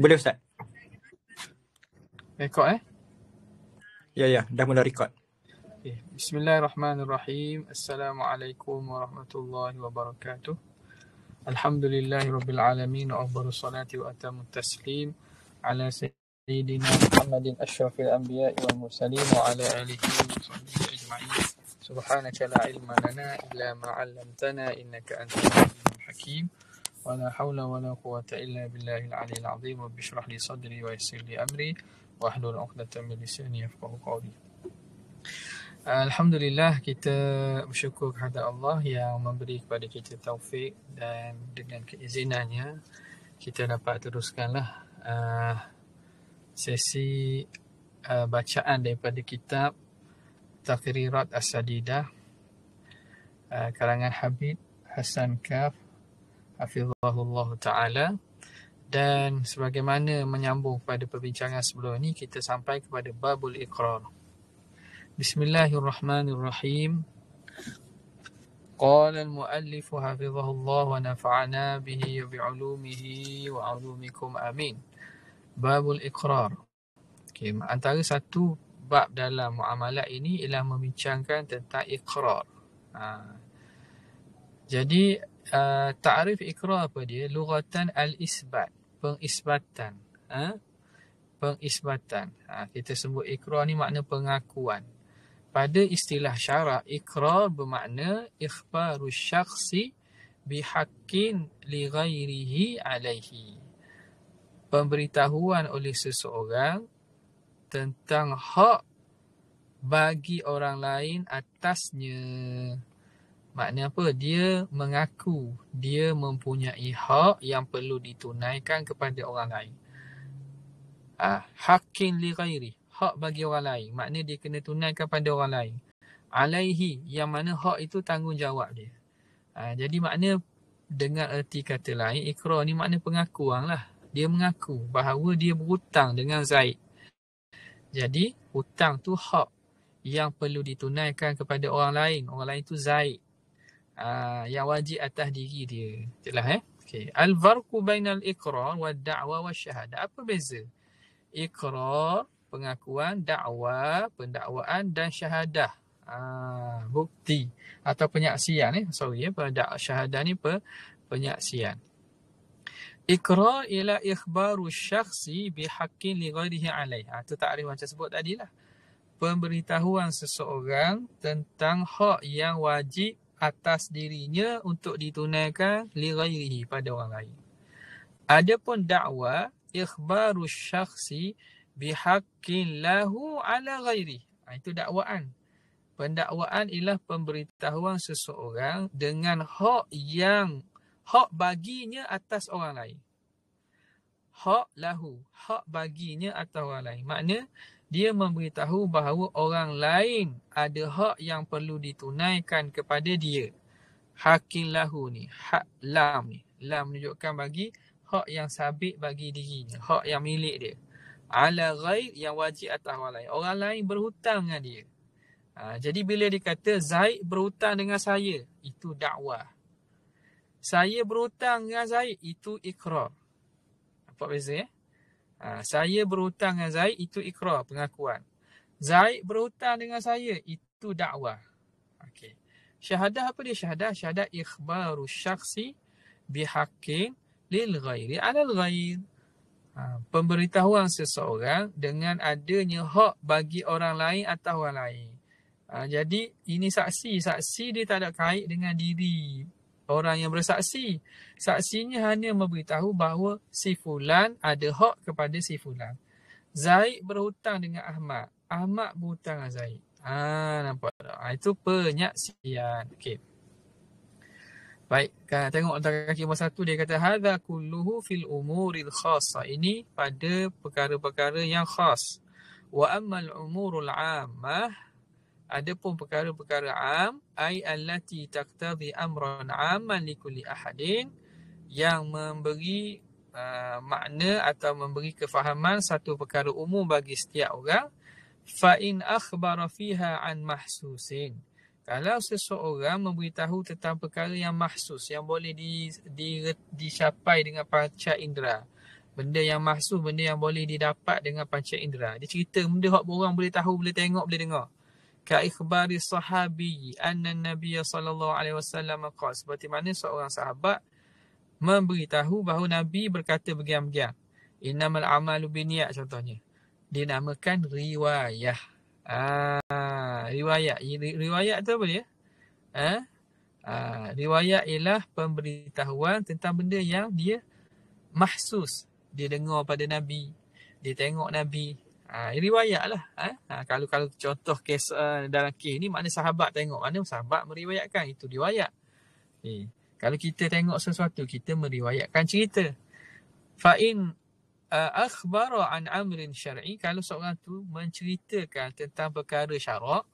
Boleh Ustaz? Rekod Ya, dah mula record. Okay. Bismillahirrahmanirrahim. Assalamualaikum warahmatullahi wabarakatuh. Alhamdulillahirabbil alamin wa afdhalus salati wa atamut taslim ala sayyidina Muhammadin asyrafil anbiya'i wal mursalin wa ala alihi wa sahbihi ajma'in. Subhanaka la ilma lana illa ma 'allamtana innaka antal alimul hakim. Wa la haula wa la quwwata illa billahil aliyyil azim. Rabbi shrah li sadri wa yassir li amri wahlul 'uqdatam min lisani yafqahu qawli. Alhamdulillah, kita bersyukur kepada Allah yang memberi kepada kita taufik, dan dengan keizinannya kita dapat teruskanlah sesi bacaan daripada kitab Taqrirat As-Sadidah karangan Habib Hassan Kaf hafizahullah ta'ala. Dan sebagaimana menyambung pada perbincangan sebelum ini, kita sampai kepada babul iqrar. Bismillahirrahmanirrahim. Qala al-muallif hafizahullah wa nafa'ana bihi wa bi'ulumihi wa 'ulumikum amin. Babul iqrar. Okay, antara satu bab dalam muamalat ini ialah membincangkan tentang iqrar. Jadi ta'rif iqrar apa dia? Lughatan al-isbat, pengisbatan. Pengisbatan. Kita sebut iqrar ni makna pengakuan. Pada istilah syarak, iqrar bermakna ikhbaru syakhsi bihaqqin li ghairihi alaihi. Pemberitahuan oleh seseorang tentang hak bagi orang lain atasnya. Maknanya apa? Dia mengaku dia mempunyai hak yang perlu ditunaikan kepada orang lain. Haqqin li ghairi, hak bagi orang lain, maknanya dia kena tunaikan pada orang lain. Alaihi, yang mana hak itu tanggungjawab dia. Jadi makna dengan erti kata lain, iqrar ni makna pengakuan lah. Dia mengaku bahawa dia berhutang dengan Zaid. Jadi hutang tu hak yang perlu ditunaikan kepada orang lain. Orang lain tu Zaid. Yang wajib atas diri dia. Jelas Okay. Al-farqu bainal iqrar wa da'wa wa syahadah. Apa beza? Iqrar, pengakuan, dakwah, pendakwaan, dan syahadah, bukti atau penyaksian. Syahadah ni penyaksian. Iqrar ialah ikhbaru syakhsi bihaqqin li ghairihi alaih. Itu takrif macam sebut tadi lah. Pemberitahuan seseorang tentang hak yang wajib atas dirinya untuk ditunaikan li ghairihi, pada orang lain. Adapun dakwah, ikhbaru syakhsi bihaqqin lahu ala ghairi. Itu dakwaan. Pendakwaan ialah pemberitahuan seseorang dengan hak baginya atas orang lain. Hak lahu, hak baginya atas orang lain. Makna dia memberitahu bahawa orang lain ada hak yang perlu ditunaikan kepada dia. Haqqin lahu ni, hak lam ni. Lam menunjukkan bagi hak yang sabit bagi dirinya, hak yang milik dia. Ala ghair, yang wajib atas orang lain. Orang lain berhutang dengan dia. Jadi bila dia kata Zaid berhutang dengan saya, itu dakwah. Saya berhutang dengan Zaid, itu iqrar. Apa beza saya berhutang dengan Zaid, itu iqrar, pengakuan. Zaid berhutang dengan saya, itu dakwah. Okay. Syahadah apa dia? Syahadah ikhbaru syakhsi bihaqqin lil ghairi alal ghair. Pemberitahuan seseorang dengan adanya hak bagi orang lain atas orang lain. Jadi ini saksi dia tak ada kait dengan diri orang yang bersaksi. Saksinya hanya memberitahu bahawa si fulan ada hak kepada si fulan. Zaid berhutang dengan Ahmad, Ahmad berhutang dengan Zaid. Nampak tak? Itu penyaksian. Okey. Baik, tengok antara kaki nombor 1, dia kata hadza kulluhu fil umuril khassah. Ini pada perkara-perkara yang khas. Wa ammal umurul 'ammah, adapun perkara-perkara am, ai allati taqtadi amran 'amman likulli ahadin, yang memberi makna atau memberi kefahaman satu perkara umum bagi setiap orang. Fa in akhbara fiha an mahsusin, kalau seseorang memberitahu tentang perkara yang mahsus, yang boleh dicapai dengan panca indera, Benda yang mahsus, benda yang boleh didapat dengan panca indera. Dia cerita benda hak orang boleh tahu, boleh tengok, boleh dengar. Ka ikhbari sahabi anna Nabiy sallallahu alaihi wasallam qala, seperti mana seorang sahabat memberitahu bahawa Nabi berkata begini-begini. Innamal a'malu binniyat contohnya. Dinamakan riwayah. Riwayat. Riwayat tu apa dia? Riwayat ialah pemberitahuan tentang benda yang dia mahsus. Dia dengar pada Nabi, dia tengok Nabi. Riwayat lah. Kalau contoh kes dalam kes ni, makna sahabat tengok, mana sahabat meriwayatkan, itu riwayat. Kalau kita tengok sesuatu, kita meriwayatkan cerita. Fa'in akhbara an amrin syar'i, kalau seorang tu menceritakan tentang perkara syarak,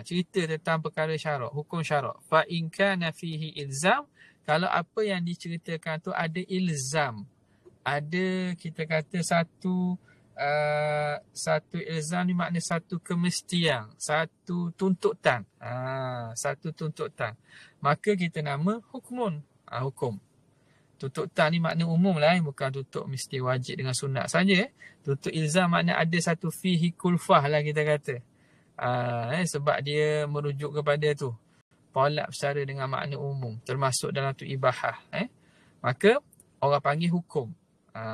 cerita tentang perkara syarak, hukum syarak. Fa'in kana fihi ilzam, kalau apa yang diceritakan tu ada ilzam, ada kita kata satu ilzam ni makna satu kemestian, satu tuntutan. Satu tuntutan. Maka kita nama hukmun. Hukum. Tuntutan ni makna umum lah, bukan tuntut mesti wajib dengan sunat saja. Tuntut ilzam makna ada satu fihi kulfah lah kita kata. Sebab dia merujuk kepada tu. Tolak secara dengan makna umum, termasuk dalam tu ibahah. Maka orang panggil hukum.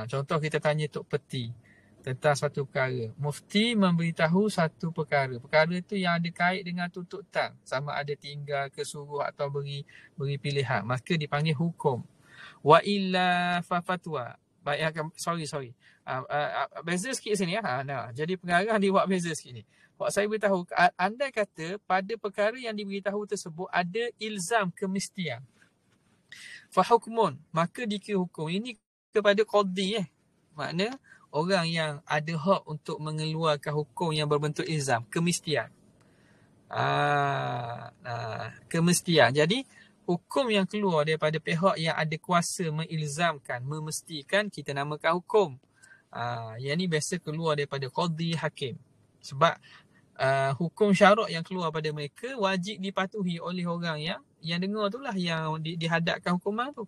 Contoh kita tanya Tok Peti tentang satu perkara. Mufti memberitahu satu perkara. Perkara tu yang ada kait dengan tuntutan, sama ada tinggal ke suruh atau beri pilihan, maka dipanggil hukum. Wa illa fa fatwa. Baik, sorry. Beza sikit sini ya. Jadi pengarang dia buat beza sikit ni. Buat saya beritahu, andai kata pada perkara yang diberitahu tersebut ada ilzam kemestian, fa hukmun, maka dikira hukum. Ini kepada qadhi makna orang yang ada hak untuk mengeluarkan hukum yang berbentuk ilzam, kemestian. Kemestian. Jadi hukum yang keluar daripada pihak yang ada kuasa mengilzamkan, memestikan, kita namakan hukum. Yang ni biasa keluar daripada qadhi, hakim. Sebab hukum syarak yang keluar pada mereka wajib dipatuhi oleh orang yang dengar tu lah, yang dihadapkan hukuman tu.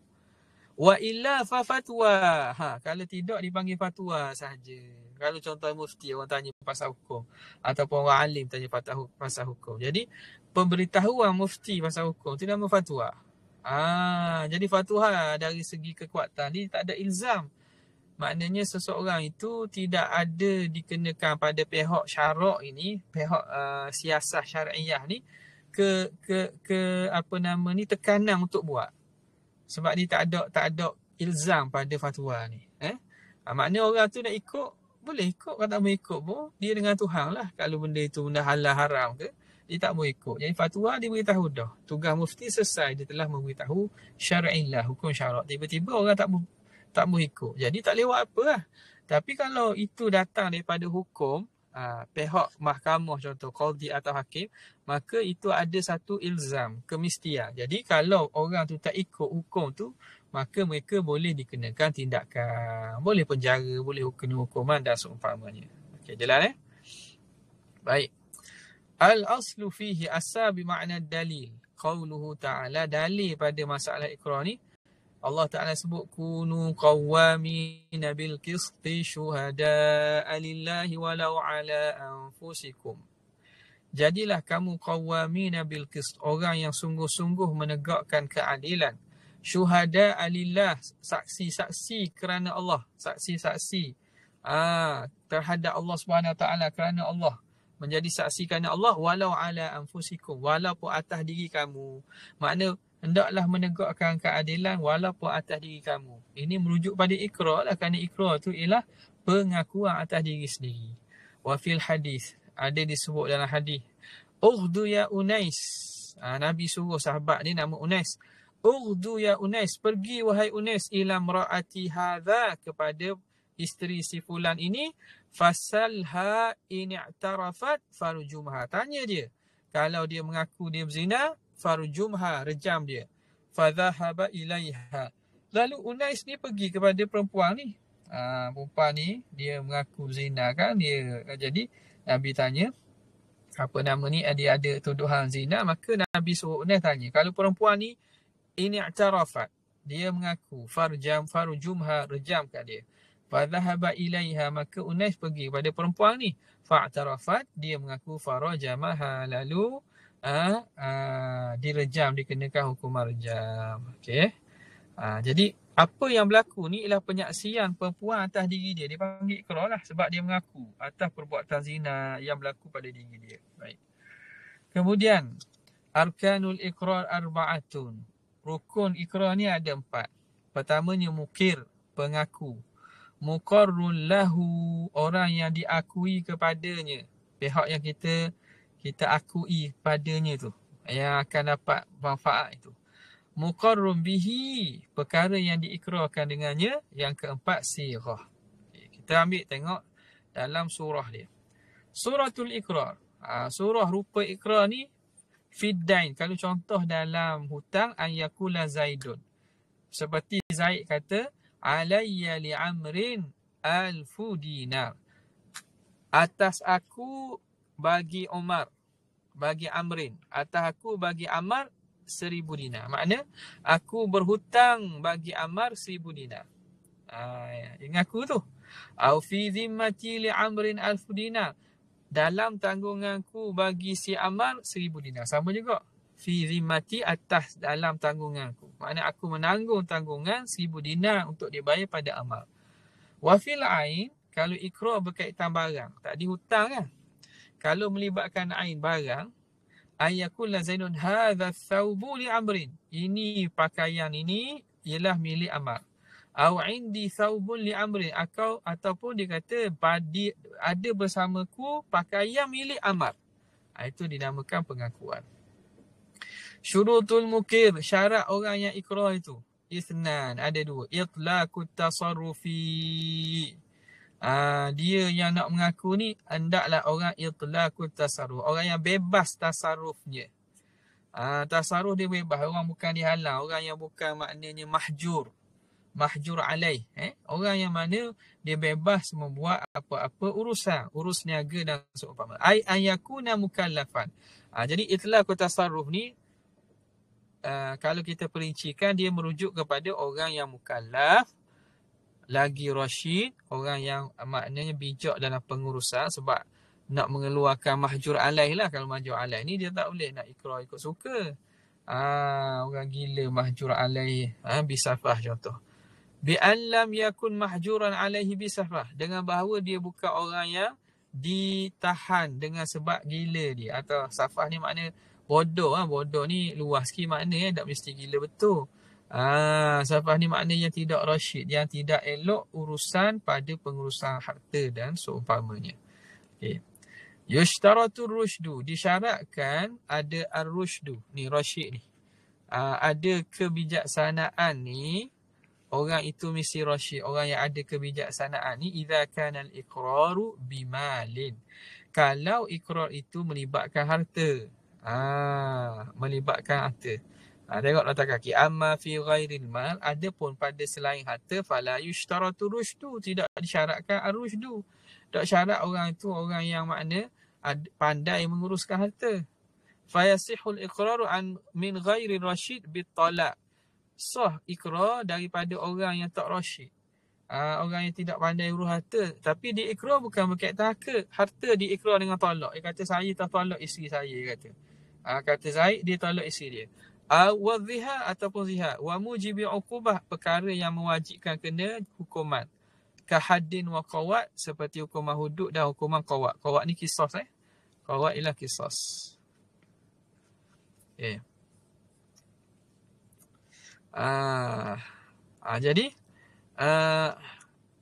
Wa illa fa fatwa. Kalau tidak dipanggil fatwa sahaja. Kalau contoh mufti, orang tanya pasal hukum, ataupun orang alim tanya pasal hukum. Jadi pemberitahuan mufti pasal hukum itu nama fatwa. Jadi fatwa dari segi kekuatan ni tak ada ilzam. Maknanya seseorang itu tidak ada dikenakan pada pihak syarak ini, pihak siasah syariah ni tekanan untuk buat. Sebab dia tak ada ilzam pada fatwa ni. Maknanya orang tu nak ikut, boleh ikut. Kalau tak mau ikut pun, dia dengan Tuhan lah. Kalau benda itu benda halal haram ke, dia tak mau ikut. Jadi fatwa dia beritahu dah. Tugas mufti selesai, dia telah memberitahu syara'illah, hukum syarak. Tiba-tiba orang tak mau ikut. Jadi tak lewat apa lah. Tapi kalau itu datang daripada hukum, pihak mahkamah contoh, qadhi atau hakim, maka itu ada satu ilzam, kemestian. Jadi kalau orang tu tak ikut hukum tu, maka mereka boleh dikenakan tindakan, boleh penjara, boleh kena hukuman dan seumpamanya. Okey, jelas Baik. Al-aslu fihi asal bermakna dalil. Qauluhu ta'ala, dalil pada masalah ikrar ni, Allah Ta'ala sebut kunu qawwamina bil qisti syuhada'a lillahi walau ala anfusikum. Jadilah kamu qawwamina bil qist, orang yang sungguh-sungguh menegakkan keadilan. Syuhada'a lillah, saksi-saksi kerana Allah, saksi-saksi terhadap Allah Subhanahu Wa Ta'ala, kerana Allah. Menjadi saksi kerana Allah walau ala anfusikum, walaupun atas diri kamu. Makna hendaklah menegakkan keadilan walaupun atas diri kamu. Ini merujuk pada ikrar lah, kerana ikrar tu ialah pengakuan atas diri sendiri. Wa fil hadis, ada disebut dalam hadis, ughdu ya Unais. Nabi suruh sahabat ni nama Unais. Ughdu ya Unais, pergi wahai Unais, ila mraati hadha, kepada isteri si fulan ini, fasalha in i'tarafat farjumha. Tanya dia, kalau dia mengaku dia berzina, farjumha, rejam dia. Fadhahaba ilaiha. Lalu Unais ni pergi kepada perempuan ni. Perempuan ni dia mengaku zina kan dia. Jadi Nabi tanya, dia ada tuduhan zina, maka Nabi suruh Unais tanya, kalau perempuan ni ini i'tarafat, dia mengaku. Farjumha, rejamkan dia. Fadhahaba ilaiha, maka Unais pergi pada perempuan ni. Fa'tarafat, dia mengaku. Farajamaha, lalu direjam, dikenakan hukuman rejam. Okey. Jadi apa yang berlaku ni ialah penyaksian perempuan atas diri dia. Dia panggil ikrar lah sebab dia mengaku atas perbuatan zina yang berlaku pada diri dia. Baik. Kemudian arkanul ikrar arba'atun. Rukun ikrar ni ada 4. Pertamanya mukir, pengaku. Muqarrun lahu, orang yang diakui kepadanya. Pihak yang kita akui padanya tu, yang akan dapat manfaat itu. Muqarrun bihi, perkara yang diikrarkan dengannya. Yang keempat, sirah. Kita ambil tengok dalam surah dia. Suratul Iqrar. Surah rupa ikrar ni fiddain. Kalau contoh dalam hutang, ayyakula Zaidun. Seperti Zaid kata, alayya li amrin alfu dinar. Atas aku bagi Umar, bagi Amrin. Atas aku bagi Amar 1,000 dinar. Makna aku berhutang bagi Amar 1,000 dinar. Ingat aku tu. Au fi zimmati li Amrin 1,000 dinar. Dalam tanggunganku bagi si Amar 1,000 dinar. Sama juga. Fi zimmati, atas dalam tanggunganku. Makna aku menanggung tanggungan 1,000 dinar untuk dibayar pada Amar. Wa fil ain, kalau ikrar berkaitan barang. Tak dihutang kan? Kalau melibatkan ain barang, ayakulla Zaidun hadha thawbu li Amrin. Ini pakaian ini ialah milik Amar. Au indi thawbun li Amrin. Ataupun dia kata ada bersamaku pakaian milik Amar. Itu dinamakan pengakuan. Syurutul mukir, syarat orang yang ikrar itu. Ithnan, ada 2. Itlaqut tasarrufi. Dia yang nak mengaku ni hendaklah orang itlaqut tasarruf, orang yang bebas tasarrufnya. Tasarruf dia bebas, orang bukan dihalang, orang yang bukan maknanya mahjur alaih, orang yang mana dia bebas membuat apa-apa urus niaga dan seumpama. Ai ayakuna mukallafan. Jadi itlaqut tasarruf ni kalau kita perincikan, dia merujuk kepada orang yang mukallaf, lagi rasyid, orang yang maknanya bijak dalam pengurusan, sebab nak mengeluarkan mahjur alaih lah. Kalau mahjur alaih ni dia tak boleh nak ikrar ikut suka. Orang gila mahjur alaih, bisafah contoh. Bi'an lam yakun mahjuran alaihi bisafah, dengan bahawa dia bukan orang yang ditahan dengan sebab gila dia. Atau safah ni makna bodoh. Bodoh ni luas sikit makna, tak mesti gila betul. Safah ni makna yang tidak rasyid, yang tidak elok urusan pada pengurusan harta dan seumpamanya. Okay. Yushtaratu rushdu, disyaratkan ada ar-rushdu. Ni rasyid ni. Ada kebijaksanaan ni, orang itu mesti rasyid. Orang yang ada kebijaksanaan ni, idza kana al-iqraru bimalin. Kalau ikrar itu melibatkan harta. Melibatkan harta. Tengok nota kaki. Amma fi ghairil mal, adapun pada selain harta, fala yushtaratu rushdu, tidak disyaratkan ar-rushdu. Tak syarat orang itu orang yang makna pandai menguruskan harta. Fayasihul iqraru min ghairi rasyid bit-talaq. Sah ikrar daripada orang yang tak rasyid. Orang yang tidak pandai urus harta, tapi dia ikrar bukan berkaitan harta, dia ikrar dengan talak. Dia kata saya tak talak isteri saya, dia kata. Kata Zaid, dia talak isteri dia. Wa zihar, ataupun zihar. Wa mujibi uqubah, perkara yang mewajibkan kena hukuman. Kahadin wa qawat, seperti hukuman hudud dan hukuman qawat. Qawat ni qisas. Qawat ialah qisas. Okay. Jadi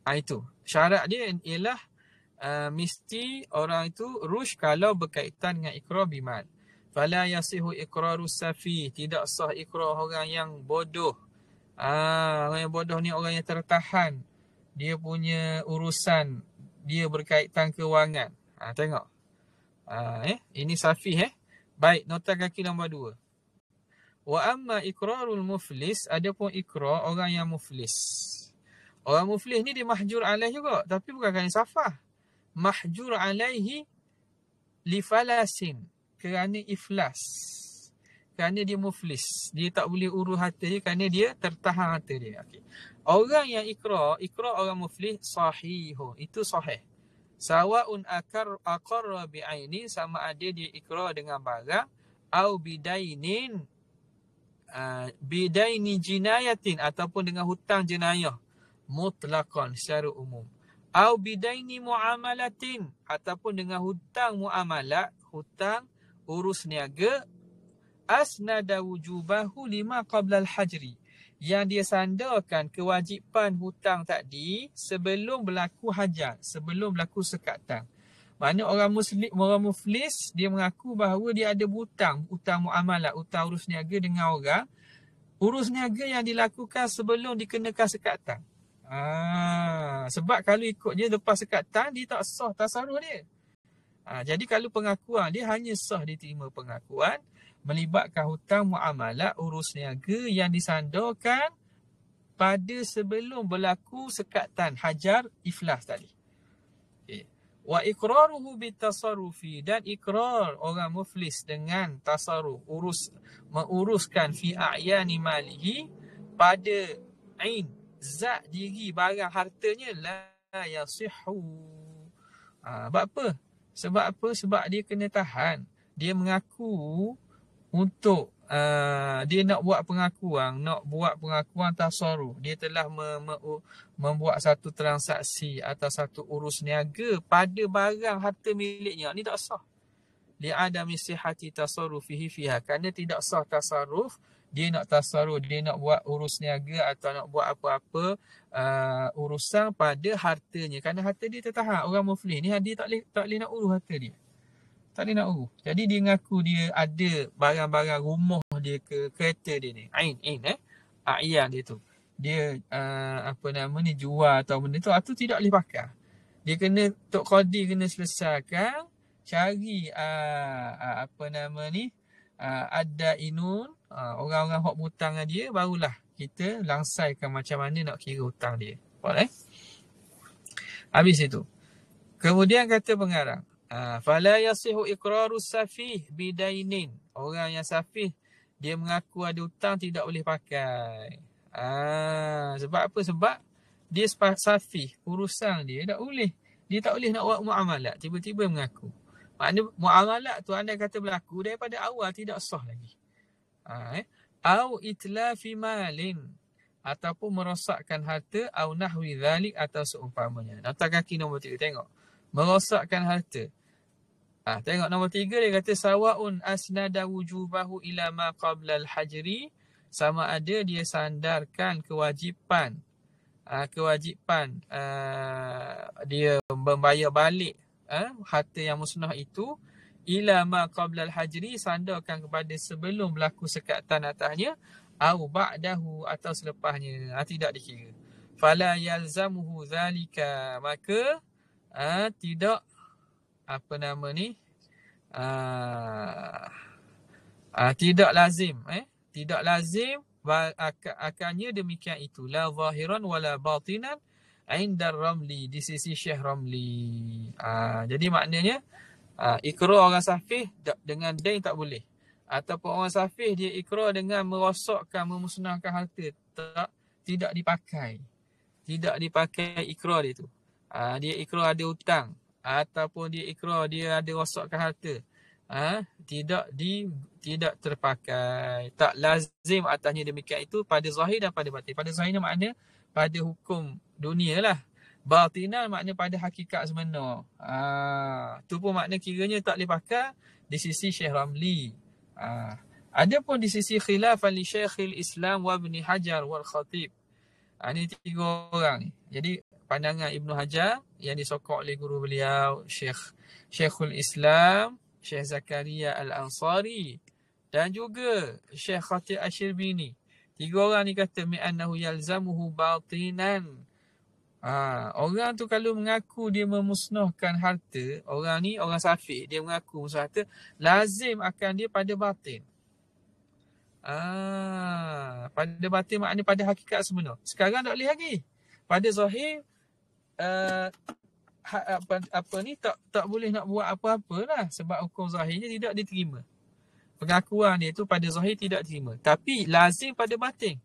itu syarat dia ialah mesti orang itu rush kalau berkaitan dengan ikrar bimal. Fala yasihu iqraru safi, tidak sah ikrar orang yang bodoh. Orang yang bodoh ni orang yang tertahan. Dia punya urusan dia berkaitan kewangan. Tengok. Ini safi. Baik, nota kaki nombor 2. Wa amma iqrarul muflis, adapun ikrar orang yang muflis. Orang muflis ni dia mahjur alaih juga, tapi bukan kerana safah. Mahjur alaihi li falasin, kerana iflas. kerana dia muflis. Dia tak boleh urus harta dia kerana dia tertahan harta dia. Okay. Orang yang ikrar orang muflis sahihun. Itu sahih. Sawa'un aqarra bi'ainin, sama ada dia ikrar dengan barang, au bidainin, bidaini jinayatin, ataupun dengan hutang jenayah mutlaqan secara umum. Au bidaini muamalatin, ataupun dengan hutang muamalat, hutang urus niaga, asnada wujubahu lima qabla al-hajri, yang dia sandarkan kewajipan hutang tadi sebelum berlaku hajar, sebelum berlaku sekatan. Maknanya orang muflis, dia mengaku bahawa dia ada hutang muamalat, hutang urus niaga dengan orang, urus niaga yang dilakukan sebelum dikenakan sekatan. Sebab kalau ikut dia lepas sekatan, dia tak sah tasarruf dia. Jadi kalau pengakuan dia hanya sah diterima pengakuan melibatkan hutang muamalat urus niaga yang disandarkan pada sebelum berlaku sekatan hajar iflas tadi. Okay. Wa iqraruhu bitasarrufi, dan ikrar orang muflis dengan tasarruf, menguruskan fi a'yani malihi, pada ain zat diri barang hartanya, la yasihhu. Sebab apa? Sebab dia kena tahan. Dia mengaku untuk dia nak buat pengakuan tasarruf. Dia telah membuat satu transaksi atau satu urus niaga pada barang harta miliknya. Ini tak sah. Li'adami sihhati tasarrufihi fiha, kerana tidak sah tasarruf. Dia nak tasarruf, dia nak buat urus niaga atau nak buat apa-apa urusan pada hartanya, kerana harta dia tertahan. Orang muflis ni dia tak boleh nak urus harta dia. Tak boleh nak urus. Jadi dia ngaku dia ada barang-barang rumah dia ke kereta dia ni. A'yan dia tu. Dia jual atau benda tu, itu tidak boleh pakai. Dia kena, Tok Qadi kena selesaikan, cari ada inun, orang-orang hak hutang dia, barulah kita langsaikan macam mana nak kira hutang dia. Faham Habis itu. Kemudian kata pengarang, fala yasihu iqrarus safih bidainin. Orang yang safih, dia mengaku ada hutang, tidak boleh pakai. Sebab apa? Sebab dia safih, urusan dia tak boleh. Dia tak boleh nak buat muamalat, tiba-tiba mengaku. Maknanya muamalat tu andai kata berlaku daripada awal, tidak sah lagi. Au itlafi malin, ataupun merosakkan harta, au nahwi dhalik, atau seumpamanya. Nota kaki nombor 3, tengok. Merosakkan harta. Tengok nombor 3, dia kata sawa'un asnada wujubahu ila ma qabla al-hajri, sama ada dia sandarkan kewajipan dia membayar balik harta yang musnah itu, ila ma qabla al-hajri, sandarkan kepada sebelum berlaku sekatan atasnya, au ba'dahu, atau selepasnya, tidak dikira. Fala yalzamuhu zalika, maka tidak tidak lazim akannya demikian itu, la zahiran wala batinan inda Ramli, di sisi Syekh Ramli. Jadi maknanya ikrar orang safih dengan dain tak boleh, ataupun orang safih dia ikrar dengan merosakkan, memusnahkan harta, tidak dipakai ikrar dia tu. Dia ikrar ada hutang, ataupun dia ikrar dia ada rosakkan harta, tidak terpakai. Tak lazim atasnya demikian itu pada zahir dan pada batin. Pada zahir makna pada hukum dunia lah. Batinan makna pada hakikat sebenar. Tu pun makna kiranya tak boleh pakai di sisi Syekh Ramli. Adapun di sisi khilafan li Syekhul Islam wa Ibn Hajar wal Khatib. Ini 3 orang ni. Jadi pandangan Ibn Hajar yang disokong oleh guru beliau Syekhul Islam, Syekh Zakaria Al-Ansari, dan juga Syekh Khatib Asy-Syirbini. 3 orang ni kata mi'annahu yalzamuhu batinan. Orang tu kalau mengaku dia memusnahkan harta, orang ni orang safih, dia mengaku musnah harta, lazim akan dia pada batin. Pada batin maknanya pada hakikat sebenar. Sekarang tak boleh lagi. Pada zahir tak boleh nak buat apa-apa lah, sebab hukum zahirnya tidak diterima. pengakuan dia tu pada zahir tidak terima. Tapi lazim pada batin.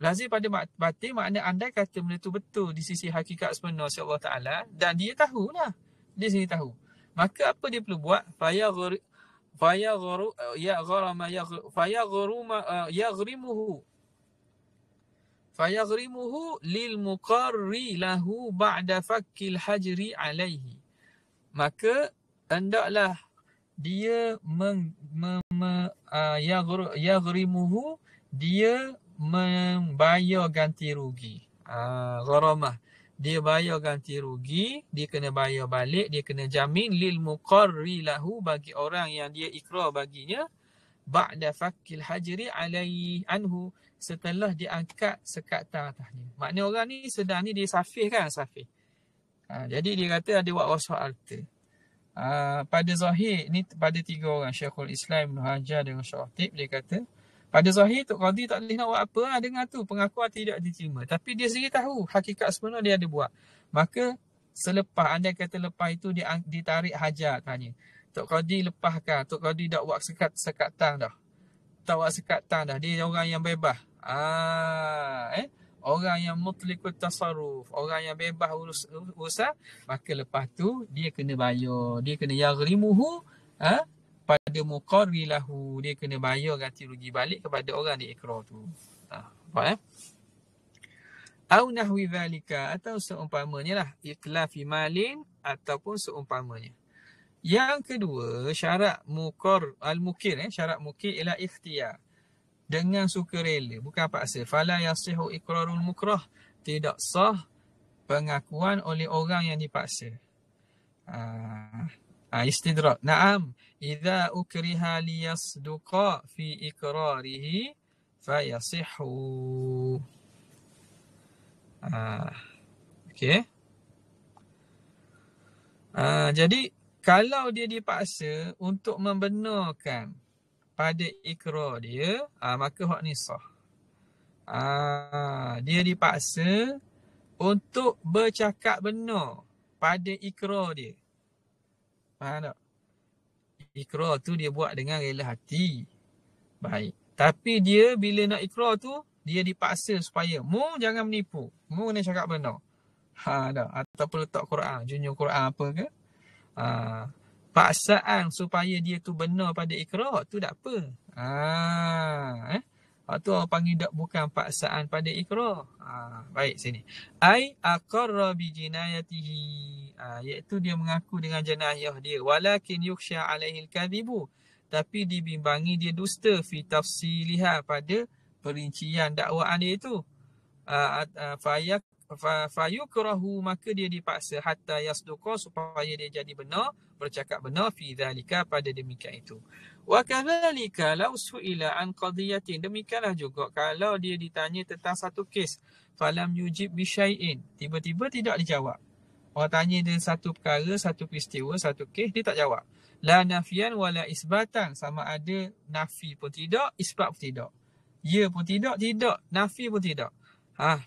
Lazim pada batin makna andai kata benda tu betul di sisi hakikat sebenar si Allah Ta'ala dan dia tahulah. Dia sendiri tahu. Maka apa dia perlu buat? Fayaghrimuhu lil muqarri lahu ba'da fakkil hajri alaihi. Maka hendaklah dia yaghrimuhu, dia membayar ganti rugi. Gharamah, dia bayar ganti rugi, dia kena bayar balik, dia kena jamin lil muqarri lahu, bagi orang yang dia ikrar baginya, ba'da fakkil hajri alaihi anhu, setelah diangkat sekat atasnya. Maknanya orang ni sedang ni dia safih kan, safih. Jadi dia kata ada buat wasf alta. Pada zahir ni pada 3 orang, Syekhul Islam Ibn Hajar dengan Syartib, dia kata pada zahir Tok Qadhi tak boleh nak buat apa dengar tu, pengakuan tidak diterima. Tapi dia sendiri tahu hakikat sebenar dia ada buat. Maka selepas, andai kata lepas itu dia ditarik hajat tanya, Tok Qadhi lepaskan, Tok Qadhi tak buat sekat tang dah. Tak buat sekat tang dah. Dia orang yang bebas. Orang yang mutlikut tasarruf, orang yang bebas urusan, maka lepas tu dia kena bayar, dia kena yaghrimuhu pada muqarri lahu, dia kena bayar ganti rugi balik kepada orang di ikrar tu. Nampak au nahwi zalika, atau seumpamanya lah, itlafi malin ataupun seumpamanya. Yang kedua, syarat al-mukir, syarat mukir ialah ikhtiyar, dengan sukarela, bukan paksa. Fala yasihu iqrarul mukrah, tidak sah pengakuan oleh orang yang dipaksa. Istidrak. Naam, idza ukriha liyasduqa fi iqrarihi fayasihu. Okey. Jadi kalau dia dipaksa untuk membenarkan pada ikrar dia, maka hak ni sah. Dia dipaksa untuk bercakap benar pada ikrar dia. Faham tak? Ikrar tu dia buat dengan rela hati. Baik. Tapi dia bila nak ikrar tu, dia dipaksa supaya mu jangan menipu. Mu kena cakap benar. Ataupun letak Quran, junjung Quran apa ke? Paksaan supaya dia tu benar pada ikrar tu tak apa. Tu orang panggil tak bukan paksaan pada ikrar. Baik sini. Ai aqarra bi jinayatihi, iaitu dia mengaku dengan jenayah dia. Walakin yukhsha alaihi al-kadhibu, tapi dibimbangi dia dusta fi tafsiliha, pada perincian dakwaan dia itu. Fayukrahu, maka dia dipaksa hatta yasduqa, supaya dia jadi benar, bercakap benar fi dzalika, pada demikian itu. Wa kadzalika law su'ila an qadiyatin, demikianlah juga kalau dia ditanya tentang satu kes, falam yujib bi syai'in, tiba-tiba tidak dijawab. Orang tanya dia satu perkara, satu peristiwa, satu kes, dia tak jawab. La nafian wala isbatan, sama ada nafi pun tidak, isbat pun tidak. Ya pun tidak, nafi pun tidak.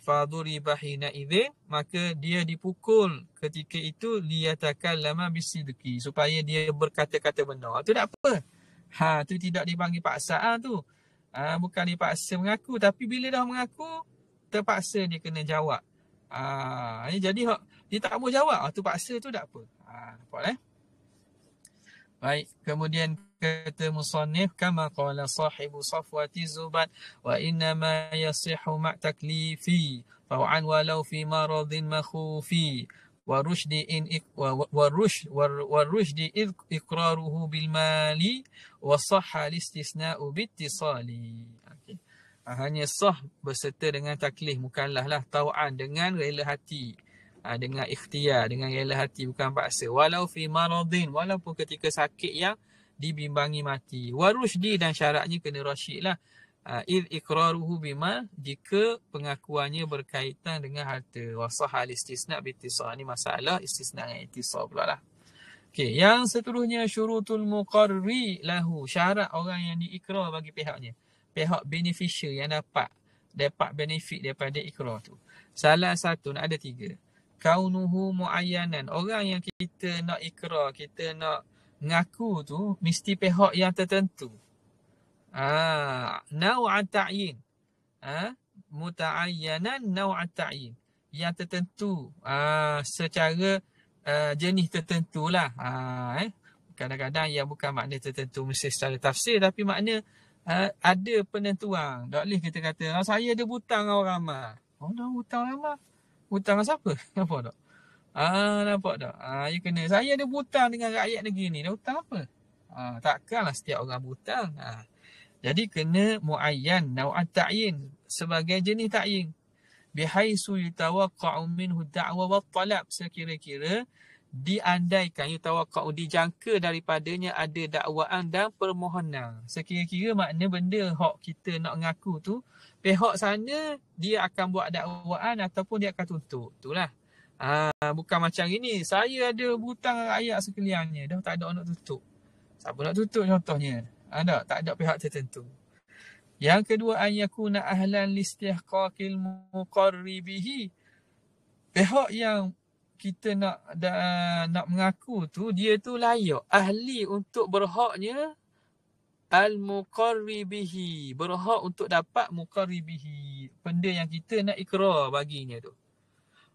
Faduriba hina idzin, maka dia dipukul ketika itu, liyatakallama bisidqi, supaya dia berkata-kata benar. Tu tak apa. Tu tidak dipanggil paksaan tu. Bukan dipaksa mengaku, tapi bila dah mengaku, terpaksa dia kena jawab. Jadi dia tak mau jawab, tu paksa tu tak apa. Nampak Baik, kemudian kata musannif, kama qala sahibu safwati zubat, wa inna ma yasihu ma' taklifi fa'an walau fi maradin makhufi wa rushdi iqraruhu bil mali wa sahha al-istisna'u bittisali. Hanya sah berserta dengan taklif mukallaf lah, tau'an dengan rela hati, dengan ikhtiar, dengan rela hati, bukan paksa. Walau fi maradin, walaupun ketika sakit yang dibimbangi mati. Warushdi, dan syaratnya kena rasyid lah. Idh iqraruhu bima, jika pengakuannya berkaitan dengan harta. Wasahal istisna' bitisah, ni masalah istisna' dengan itisah pula lah. Okay, yang seterusnya syurutul muqarri lahu, syarat orang yang diikrar bagi pihaknya, pihak beneficial yang dapat benefit daripada ikrar tu. Salah satu, ada 3. Kaunuhu muayyanan, orang yang kita nak ikrar, kita nak ngaku tu mesti pihak yang tertentu. Naw'at ta'yin. Muta'ayyanan naw'at ta'yin. Yang tertentu. Secara jenis tertentulah. Kadang-kadang yang bukan makna tertentu mesti secara tafsir, tapi makna ada penentuan. Tak boleh kita kata, saya ada hutang dengan orang ramai. Oh, dah hutang ramai. Hutang dengan siapa? Nampak tak? Nampak tak? You kena, saya ada hutang dengan rakyat negeri ni. Dah hutang apa? Takkanlah setiap orang berhutang. Jadi kena muayyan, naw'at ta'yin, sebagai jenis ta'yin. Bihaisu yutawaqqa'u minhu da'wa wa talab, sekira-kira diandaikan, yutawaqqa'u, dijangka daripadanya ada dakwaan dan permohonan. Sekira-kira makna benda hak kita nak ngaku tu, pihak sana dia akan buat dakwaan ataupun dia akan tuntut. Itulah. Bukan macam ini, saya ada hutang rakyat sekaliannya, dah tak ada nak tutup. Siapa nak tutup contohnya? Tak ada pihak tertentu. Yang kedua, an yakuna ahlan listihqaqil muqarri bihi. Pihak yang kita nak mengaku tu, dia tu layak, ahli untuk berhaknya al-muqarri bihi, berhak untuk dapat muqarri bihi, benda yang kita nak ikrar baginya tu.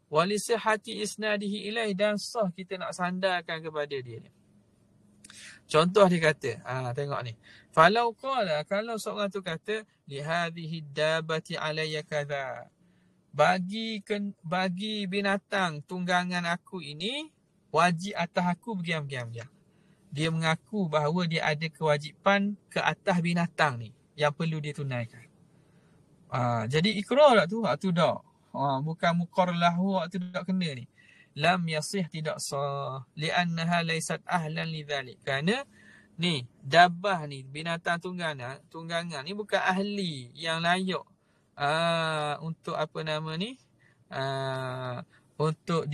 Walisihati isnadihi ilaih, dan sah kita nak sandarkan kepada dia ni. Contoh dia kata, tengok ni. Falau qala, kalau seorang tu kata, lihadhihi dabati alayya kadha. Bagi binatang tunggangan aku ini, wajib atas aku begian. Dia mengaku bahawa dia ada kewajipan ke atas binatang ni yang perlu dia tunaikan. Jadi ikrar tak tu? Tu dak. Bukan muqarr lahu, tu dak kena ni. Lam yasih, tidak sah, li'annaha laysat ahlan lidhalik. Kerana ni dabah ni, binatang tunggangan ni bukan ahli yang layak untuk apa nama ni, untuk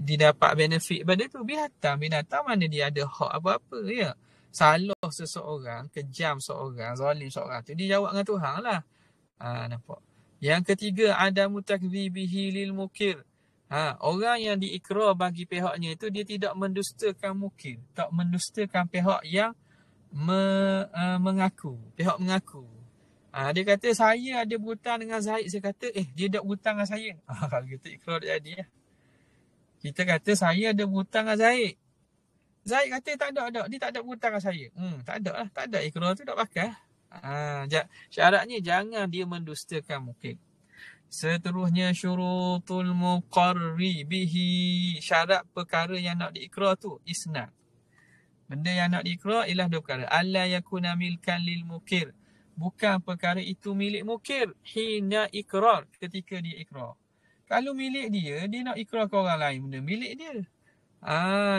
didapat benefit pada tu. Binatang mana dia ada hak apa-apa ya. Salah seseorang, kejam seorang, zalim seorang tu, dia jawab dengan Tuhan lah. Nampak. Yang ketiga, adamu takdzibihi lil mukir. Orang yang diikrar bagi pihaknya itu, dia tidak mendustakan mukir, tak mendustakan pihak yang mengaku, pihak mengaku. Dia kata, saya ada hutang dengan Zaid. Saya kata, dia tak hutang dengan saya. Kalau kita ikrar tak jadi. Kita kata, saya ada hutang dengan Zaid. Zaid kata, tak ada. Dia tak ada hutang dengan saya. Tak ada lah. Tak ada, ikrar tu tak pakai. Syaratnya, jangan dia mendustakan mukir. Seterusnya, syurutul muqarri bihi, syarat perkara yang nak diikrar tu, isnad. Benda yang nak diikrar ialah dua perkara. Alla yakuna milkan lil mukir, bukan perkara itu milik mukir hina ikrar, ketika dia ikrar. Kalau milik dia nak ikrar ke orang lain, benda milik dia.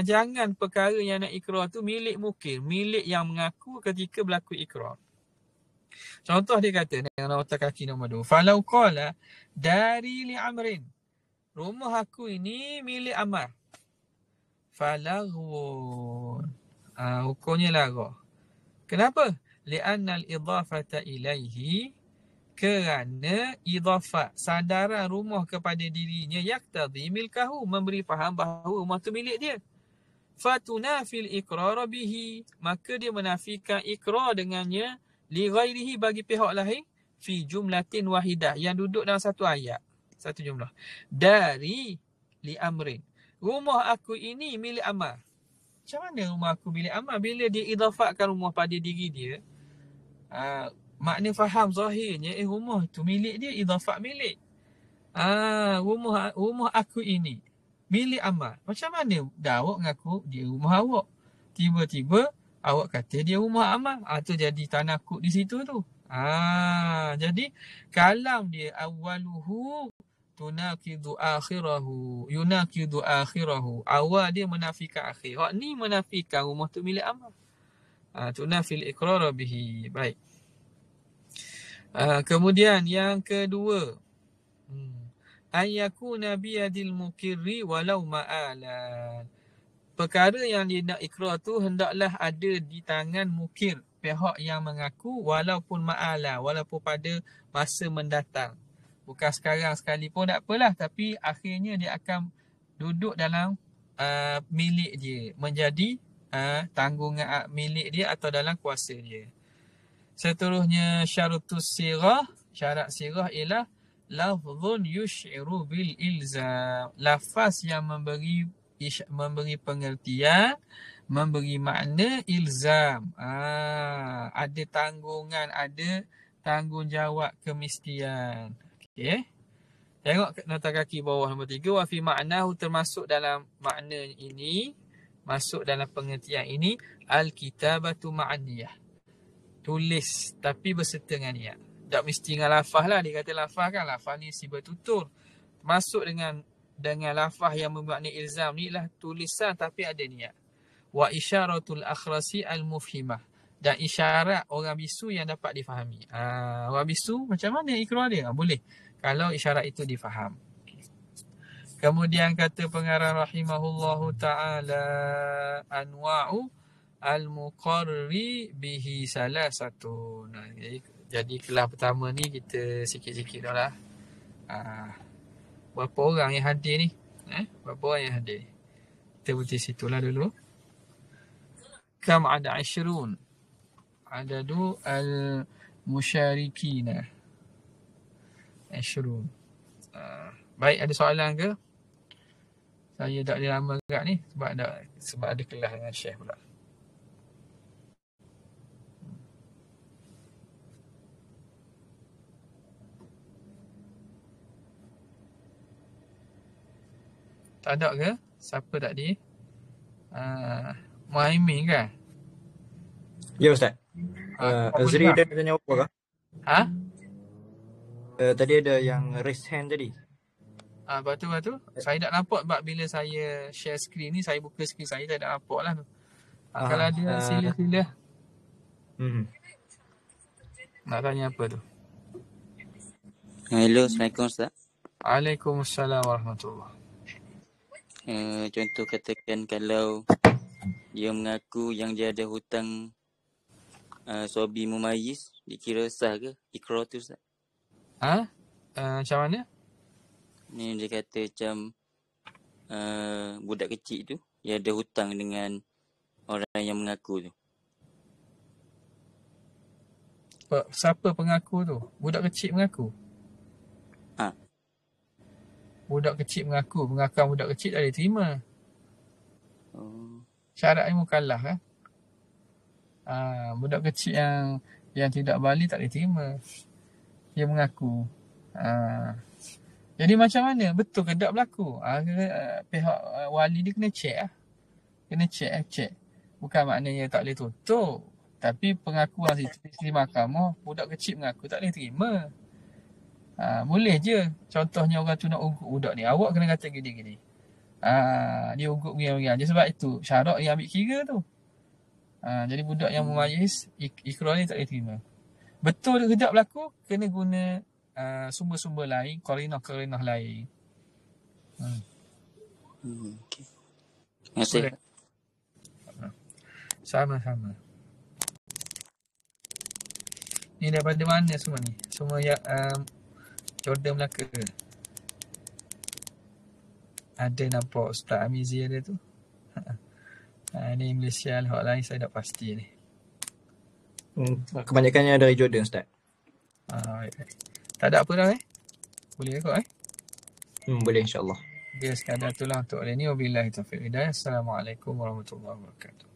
Jangan perkara yang nak ikrar tu milik mukir, milik yang mengaku ketika berlaku ikrar. Contoh dia kata dengan nota kaki nombor 2. Falau qala dari li amrin, rumah aku ini milik Amar. Falaghun, hukumnya larah. Kenapa? Li'anna al-idhafata ilaihi, kerana idhafat, sandaran rumah kepada dirinya, yaktadhi milkahu, memberi faham bahawa rumah tu milik dia. Fatunafil iqrar bihi, maka dia menafikan ikrar dengannya, li ghairihi, bagi pihak lain, fi jumlatin wahidah, yang duduk dalam satu ayat, satu jumlah. Dari li amrin, rumah aku ini milik Amar. Macam mana rumah aku milik Amar? Bila dia idhafatkan rumah pada diri dia, makna faham zahirnya, rumah tu milik dia, idhafat milik. Rumah aku ini milik Amar. Macam mana dah awak ngaku dia rumah awak, tiba-tiba awak kata dia rumah Amar. Tu jadi tanakut di situ tu. Jadi kalam dia awaluhu tunakidu akhirahu, yunakidu akhirahu, awal dia menafikan akhir. Hak ni menafikan rumah tu milik Amar. Tunafil iqrar bihi. Baik. Kemudian yang kedua, ayyakuna biyadil mukirri walau ma'alan. Perkara yang dia nak ikrar tu hendaklah ada di tangan mukir, pihak yang mengaku, walaupun ma'ala, walaupun pada masa mendatang. Bukan sekarang sekalipun tak apalah, tapi akhirnya dia akan duduk dalam milik dia, menjadi tanggungan milik dia atau dalam kuasa dia. Seterusnya syaratus sirah. Syarat sirah ialah lafzun yush'iru bil ilzam. Lafaz yang memberi pengertian, memberi makna ilzam. Ada tanggungan, ada tanggungjawab kemestian. Okey. Tengok nota kaki bawah nombor 3. Wa fi ma'nahu, termasuk dalam makna ini, masuk dalam pengertian ini, al-kitabatu ma'aniyah. Tulis tapi berserta dengan niat. Tak mesti dengan lafaz lah. Dia kata lafaz kan, lafaz ni si bertutur. Masuk dengan lafaz yang bermakna ilzam ni lah tulisan tapi ada niat. Wa isyaratul akhrasi al-mufhimah. Dan isyarat orang bisu yang dapat difahami. Orang bisu macam mana ikrar dia? Boleh. Kalau isyarat itu difaham. Kemudian kata pengarang rahimahullahu ta'ala, anwa'u al-muqarri bihi salah satu. Jadi kelas pertama ni kita sikit-sikit dah lah. Berapa orang yang hadir ni? Berapa orang yang hadir? Kita berhenti situlah dulu. Kam ada 20. Adadu al-musharikina. 20. Baik, ada soalan ke? Saya tak boleh lama agak ni sebab ada kelas dengan Syekh pula. Tak ada ke? Siapa tadi? Muhaimin kan? Ya Ustaz. Azri dah tanya apa kah? Tadi ada yang raise hand tadi. Lepas tu saya tak nampak sebab bila saya share screen ni, saya buka screen saya tak nampak lah tu. Kalau ada sila-sila. Nak tanya apa tu? Hello, Assalamualaikum Ustaz. Waalaikumsalam warahmatullahi. Contoh katakan kalau dia mengaku yang dia ada hutang Sobi Mumayyiz, dikira sah ke ikrar tu Ustaz? Macam mana? Ni dia kata macam budak kecil tu dia ada hutang dengan orang yang mengaku tu. Siapa pengaku tu? Budak kecil mengaku? Budak kecil mengaku. Pengakuan budak kecil tak boleh terima. Syaratnya mukallaf kan? Budak kecil yang tidak balik tak boleh terima. Dia mengaku. Jadi macam mana? Betul ke tak berlaku? Pihak wali dia kena check lah. Kena check. Bukan maknanya tak boleh tutup. Tapi pengakuan di mahkamah, budak kecil mengaku tak boleh terima. Boleh je. Contohnya orang tu nak ugut budak ni. Awak kena kata gini-gini. Dia ugut begini-begini. Sebab itu syarat yang ambil kira tu. Jadi budak yang mumayyiz, ikrar ni tak boleh terima. Betul ke tak berlaku? Kena guna sumber-sumber lain, qarinah-qarinah lain. Okay. Terima kasih. Sama-sama. Ni daripada mana semua ni? Semua yang Jordan Melaka ke? Ada nampak Ustaz Amizi ada tu? Ni Malaysia Hotline saya dah pasti ni. Kebanyakannya dari Jordan Ustaz. Tak ada apa dah Boleh kot Boleh insyaAllah. Dia sekadar itulah untuk hari ni. Wabillahi taufiq hidayah. Assalamualaikum warahmatullahi wabarakatuh.